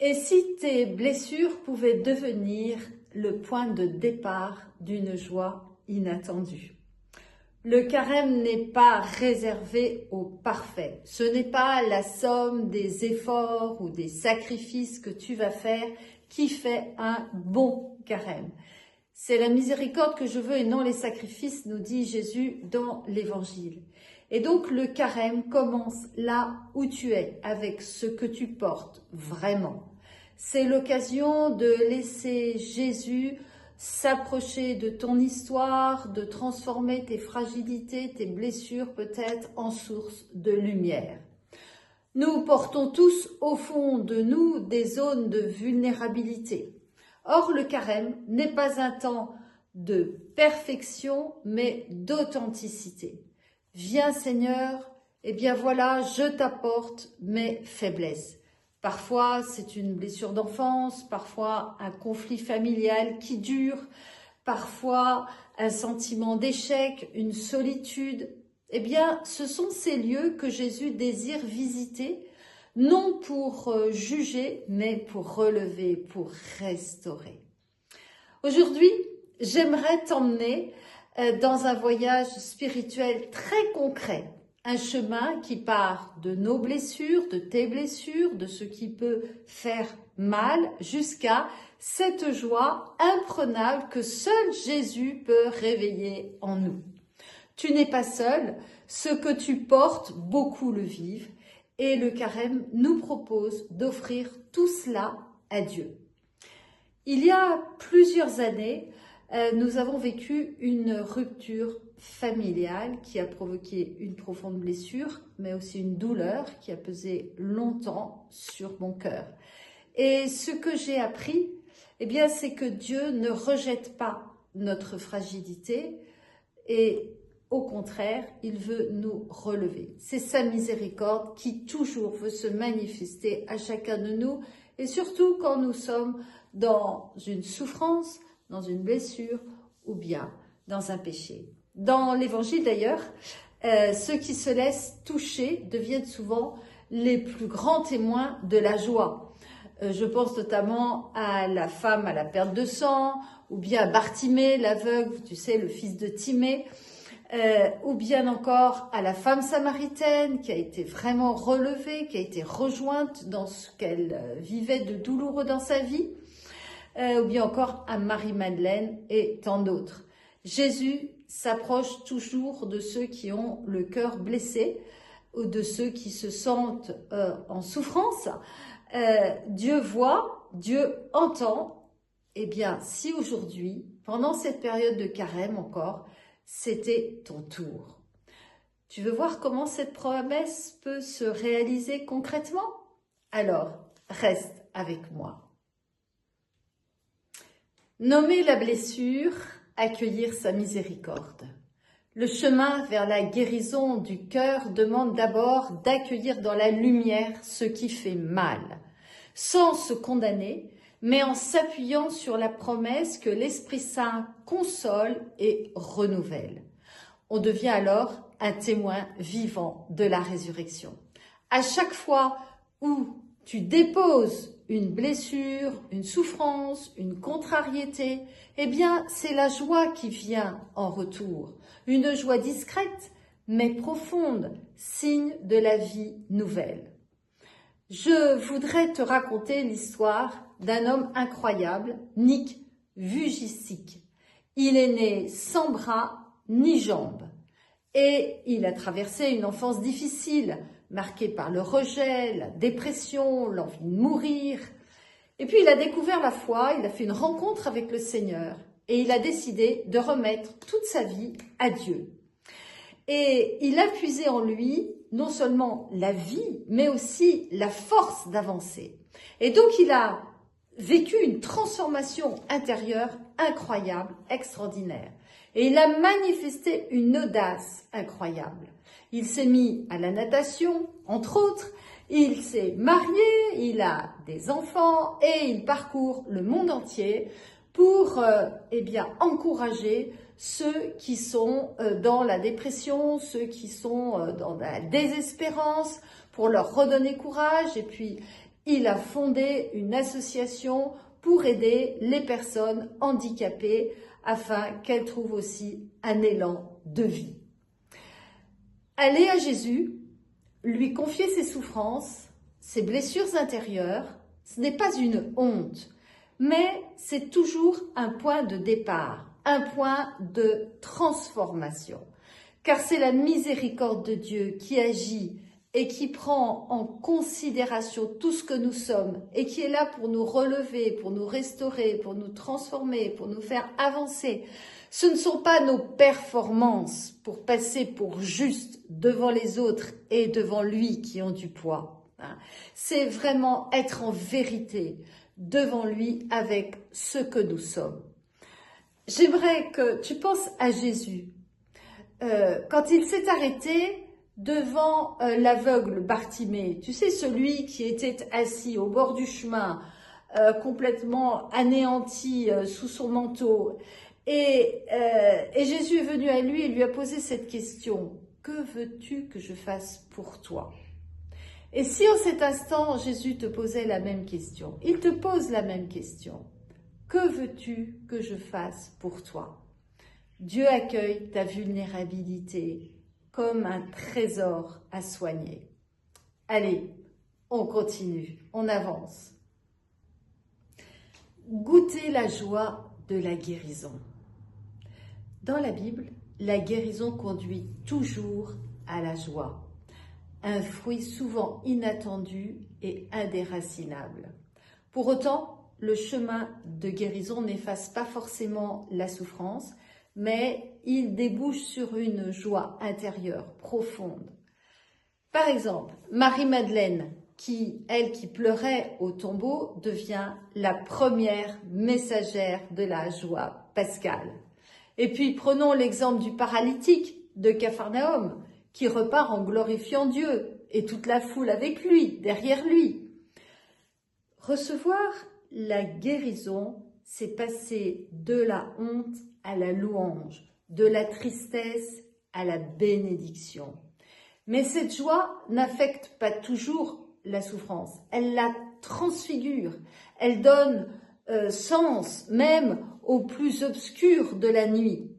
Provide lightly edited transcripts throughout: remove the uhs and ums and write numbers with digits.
Et si tes blessures pouvaient devenir le point de départ d'une joie inattendue? Le carême n'est pas réservé aux parfaits. Ce n'est pas la somme des efforts ou des sacrifices que tu vas faire qui fait un bon carême. C'est la miséricorde que je veux et non les sacrifices, nous dit Jésus dans l'Évangile. Et donc le carême commence là où tu es, avec ce que tu portes vraiment. C'est l'occasion de laisser Jésus s'approcher de ton histoire, de transformer tes fragilités, tes blessures peut-être en source de lumière. Nous portons tous au fond de nous des zones de vulnérabilité. Or, le carême n'est pas un temps de perfection, mais d'authenticité. Viens Seigneur, eh bien voilà, je t'apporte mes faiblesses. Parfois, c'est une blessure d'enfance, parfois un conflit familial qui dure, parfois un sentiment d'échec, une solitude. Eh bien, ce sont ces lieux que Jésus désire visiter, non pour juger, mais pour relever, pour restaurer. Aujourd'hui, j'aimerais t'emmener dans un voyage spirituel très concret, un chemin qui part de nos blessures, de tes blessures, de ce qui peut faire mal, jusqu'à cette joie imprenable que seul Jésus peut réveiller en nous. Tu n'es pas seul, ce que tu portes, beaucoup le vivent, et le carême nous propose d'offrir tout cela à Dieu. Il y a plusieurs années, nous avons vécu une rupture familiale qui a provoqué une profonde blessure, mais aussi une douleur qui a pesé longtemps sur mon cœur. Et ce que j'ai appris, eh bien, c'est que Dieu ne rejette pas notre fragilité et au contraire, il veut nous relever. C'est sa miséricorde qui toujours veut se manifester à chacun de nous et surtout quand nous sommes dans une souffrance, dans une blessure ou bien dans un péché. Dans l'Évangile d'ailleurs, ceux qui se laissent toucher deviennent souvent les plus grands témoins de la joie. Je pense notamment à la femme à la perte de sang, ou bien à Bartimée, l'aveugle, tu sais, le fils de Timée, ou bien encore à la femme samaritaine qui a été vraiment relevée, qui a été rejointe dans ce qu'elle vivait de douloureux dans sa vie, ou bien encore à Marie-Madeleine et tant d'autres. Jésus s'approche toujours de ceux qui ont le cœur blessé ou de ceux qui se sentent en souffrance. Dieu voit, Dieu entend. Eh bien, si aujourd'hui, pendant cette période de carême encore, c'était ton tour. Tu veux voir comment cette promesse peut se réaliser concrètement? Alors, reste avec moi. Nommer la blessure, accueillir sa miséricorde. Le chemin vers la guérison du cœur demande d'abord d'accueillir dans la lumière ce qui fait mal, sans se condamner, mais en s'appuyant sur la promesse que l'Esprit Saint console et renouvelle. On devient alors un témoin vivant de la résurrection. À chaque fois où tu déposes une blessure, une souffrance, une contrariété, eh bien, c'est la joie qui vient en retour. Une joie discrète, mais profonde, signe de la vie nouvelle. Je voudrais te raconter l'histoire d'un homme incroyable, Nick Vujicic. Il est né sans bras ni jambes et il a traversé une enfance difficile, marquée par le rejet, la dépression, l'envie de mourir. Et puis il a découvert la foi, il a fait une rencontre avec le Seigneur et il a décidé de remettre toute sa vie à Dieu. Et il a puisé en lui non seulement la vie, mais aussi la force d'avancer. Et donc il a vécu une transformation intérieure incroyable, extraordinaire. Et il a manifesté une audace incroyable. Il s'est mis à la natation, entre autres. Il s'est marié, il a des enfants et il parcourt le monde entier pour encourager ceux qui sont dans la dépression, ceux qui sont dans la désespérance, pour leur redonner courage. Et puis, il a fondé une association pour aider les personnes handicapées afin qu'elles trouvent aussi un élan de vie. Aller à Jésus, lui confier ses souffrances, ses blessures intérieures, ce n'est pas une honte, mais c'est toujours un point de départ, un point de transformation. Car c'est la miséricorde de Dieu qui agit et qui prend en considération tout ce que nous sommes et qui est là pour nous relever, pour nous restaurer, pour nous transformer, pour nous faire avancer. Ce ne sont pas nos performances pour passer pour juste devant les autres et devant lui qui ont du poids. C'est vraiment être en vérité devant lui avec ce que nous sommes. J'aimerais que tu penses à Jésus. Quand il s'est arrêté devant l'aveugle Bartimée, tu sais, celui qui était assis au bord du chemin, complètement anéanti sous son manteau, et Jésus est venu à lui et lui a posé cette question: que veux-tu que je fasse pour toi? Et si en cet instant Jésus te posait la même question, il te pose la même question: que veux-tu que je fasse pour toi? Dieu accueille ta vulnérabilité comme un trésor à soigner. Allez, on continue, on avance. Goûtez la joie de la guérison. Dans la Bible, la guérison conduit toujours à la joie, un fruit souvent inattendu et indéracinable. Pour autant, le chemin de guérison n'efface pas forcément la souffrance, mais il débouche sur une joie intérieure profonde. Par exemple, Marie-Madeleine, elle qui pleurait au tombeau, devient la première messagère de la joie pascale. Et puis prenons l'exemple du paralytique de Capharnaüm, qui repart en glorifiant Dieu, et toute la foule avec lui, derrière lui. Recevoir la guérison, c'est passer de la honte à la louange, de la tristesse à la bénédiction. Mais cette joie n'affecte pas toujours la souffrance, elle la transfigure, elle donne sens même au plus obscur de la nuit.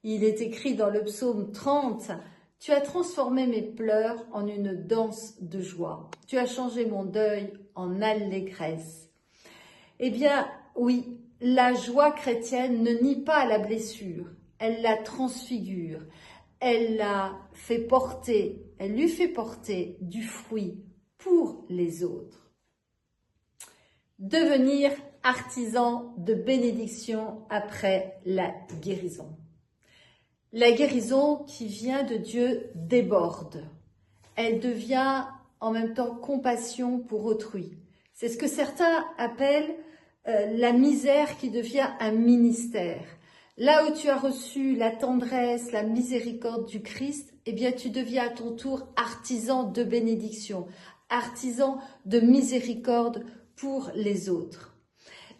Il est écrit dans le psaume 30, « Tu as transformé mes pleurs en une danse de joie, tu as changé mon deuil en allégresse. » Eh bien, oui, la joie chrétienne ne nie pas la blessure, elle la transfigure, elle lui fait porter du fruit pour les autres. Devenir artisan de bénédiction après la guérison. La guérison qui vient de Dieu déborde. Elle devient en même temps compassion pour autrui. C'est ce que certains appellent la misère qui devient un ministère. Là où tu as reçu la tendresse, la miséricorde du Christ, eh bien tu deviens à ton tour artisan de bénédiction, artisan de miséricorde pour les autres.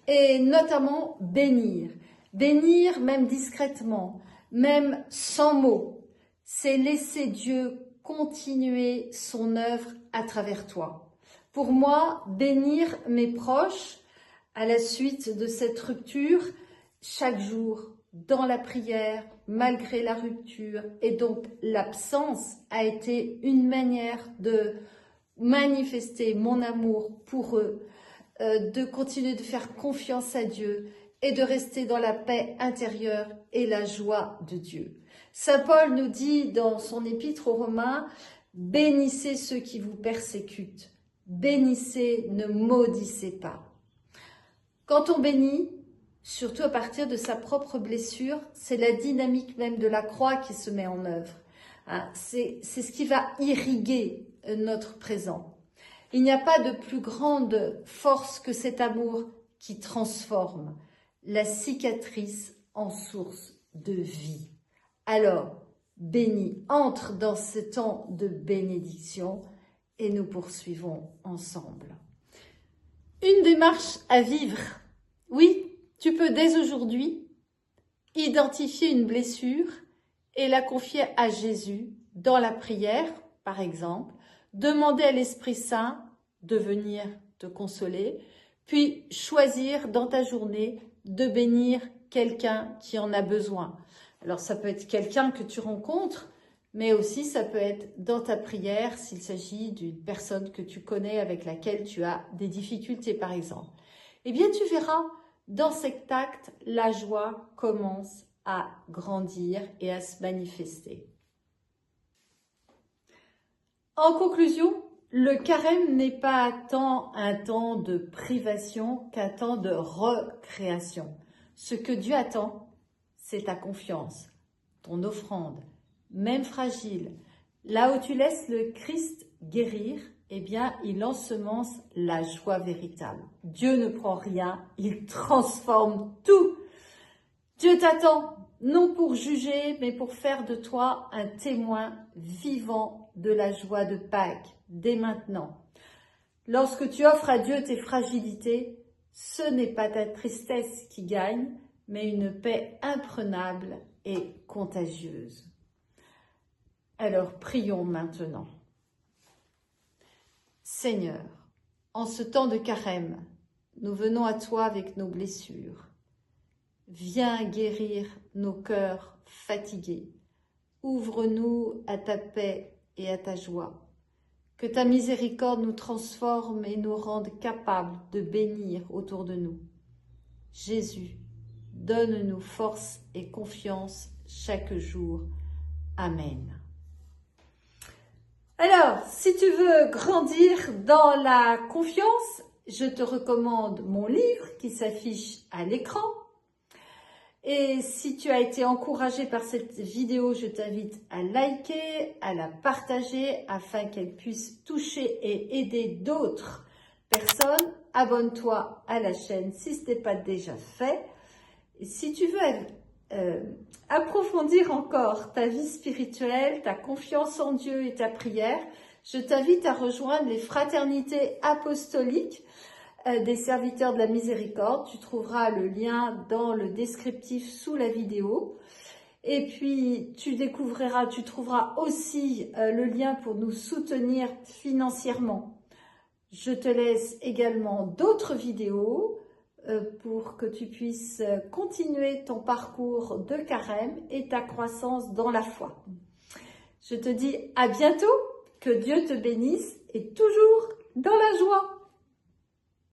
Et notamment bénir. Bénir même discrètement, même sans mots. C'est laisser Dieu continuer son œuvre à travers toi. Pour moi, bénir mes proches à la suite de cette rupture, chaque jour, dans la prière, malgré la rupture, et donc l'absence a été une manière de manifester mon amour pour eux, de continuer de faire confiance à Dieu et de rester dans la paix intérieure et la joie de Dieu. Saint Paul nous dit dans son épître aux Romains, « Bénissez ceux qui vous persécutent, bénissez, ne maudissez pas ». Quand on bénit, surtout à partir de sa propre blessure, c'est la dynamique même de la croix qui se met en œuvre. C'est ce qui va irriguer notre présent. Il n'y a pas de plus grande force que cet amour qui transforme la cicatrice en source de vie. Alors, béni, entre dans ce temps de bénédiction et nous poursuivons ensemble. Une démarche à vivre. Oui, tu peux dès aujourd'hui identifier une blessure et la confier à Jésus dans la prière, par exemple, demander à l'Esprit Saint de venir te consoler, puis choisir dans ta journée de bénir quelqu'un qui en a besoin. Alors ça peut être quelqu'un que tu rencontres, mais aussi ça peut être dans ta prière s'il s'agit d'une personne que tu connais avec laquelle tu as des difficultés par exemple. Eh bien tu verras, dans cet acte, la joie commence à grandir et à se manifester. En conclusion, le carême n'est pas tant un temps de privation qu'un temps de recréation. Ce que Dieu attend, c'est ta confiance, ton offrande, même fragile. Là où tu laisses le Christ guérir, eh bien, il ensemence la joie véritable. Dieu ne prend rien, il transforme tout. Dieu t'attend, non pour juger, mais pour faire de toi un témoin vivant de la joie de Pâques, dès maintenant. Lorsque tu offres à Dieu tes fragilités, ce n'est pas ta tristesse qui gagne, mais une paix imprenable et contagieuse. Alors prions maintenant. Seigneur, en ce temps de carême, nous venons à toi avec nos blessures. Viens guérir nos cœurs fatigués. Ouvre-nous à ta paix et à ta joie. Que ta miséricorde nous transforme et nous rende capables de bénir autour de nous. Jésus, donne-nous force et confiance chaque jour. Amen. Alors, si tu veux grandir dans la confiance, je te recommande mon livre qui s'affiche à l'écran. Et si tu as été encouragé par cette vidéo, je t'invite à liker, à la partager afin qu'elle puisse toucher et aider d'autres personnes. Abonne-toi à la chaîne si ce n'est pas déjà fait. Et si tu veux approfondir encore ta vie spirituelle, ta confiance en Dieu et ta prière, je t'invite à rejoindre les fraternités apostoliques des serviteurs de la miséricorde. Tu trouveras le lien dans le descriptif sous la vidéo. Et puis, tu trouveras aussi le lien pour nous soutenir financièrement. Je te laisse également d'autres vidéos pour que tu puisses continuer ton parcours de carême et ta croissance dans la foi. Je te dis à bientôt, que Dieu te bénisse et toujours dans la joie.